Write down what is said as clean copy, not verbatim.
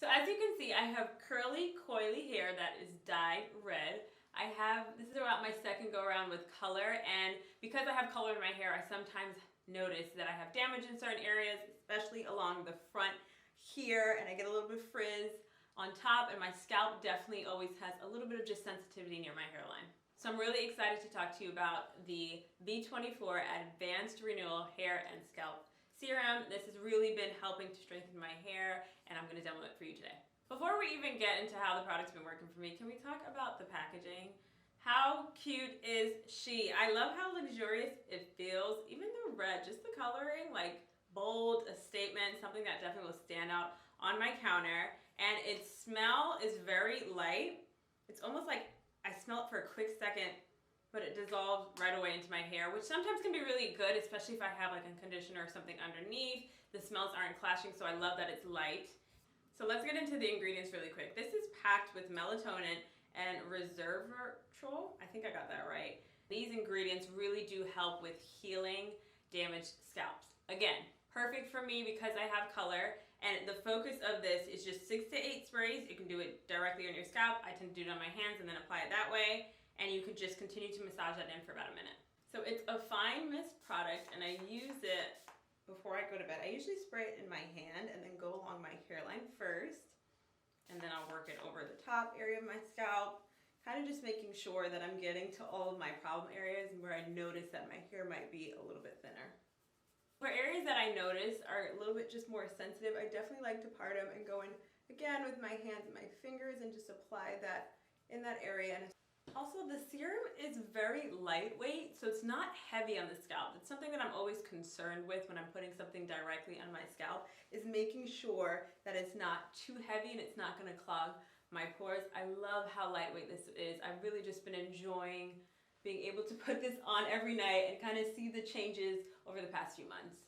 as you can see, I have curly, coily hair that is dyed red. This is about my second go around with color, and because I have color in my hair, I sometimes notice that I have damage in certain areas, especially along the front here, and I get a little bit of frizz on top, and my scalp definitely always has a little bit of just sensitivity near my hairline. So I'm really excited to talk to you about the V24 Advanced Renewal Hair and Scalp Serum. This has really been helping to strengthen my hair, and I'm going to demo it for you today. Before we even get into how the product's been working for me, can we talk about the packaging? How cute is she? I love how luxurious it feels. Even the red, just the coloring, like bold, a statement, something that definitely will stand out on my counter. And its smell is very light. It's almost like I smell it for a quick second, but it dissolves right away into my hair, which sometimes can be really good, especially if I have like a conditioner or something underneath. The smells aren't clashing, so I love that it's light. So let's get into the ingredients really quick. This is packed with melatonin and resveratrol. I think I got that right. These ingredients really do help with healing damaged scalps. Again, perfect for me because I have color, and the focus of this is just 6 to 8 sprays. You can do it directly on your scalp. I tend to do it on my hands and then apply it that way, and you can just continue to massage that in for about a minute. So it's a fine mist product, and I use it before I go to bed. I usually spray it in my hand and then go along my hairline first, and then I'll work it over the top area of my scalp, kind of just making sure that I'm getting to all of my problem areas and where I notice that my hair might be a little bit thinner. For areas that I notice are a little bit just more sensitive, I definitely like to part them and go in again with my hands and my fingers and just apply that in that area. And also, the serum is very lightweight, so it's not heavy on the scalp. It's something that I'm always concerned with when I'm putting something directly on my scalp, is making sure that it's not too heavy and it's not going to clog my pores. I love how lightweight this is. I've really just been enjoying being able to put this on every night and kind of see the changes over the past few months.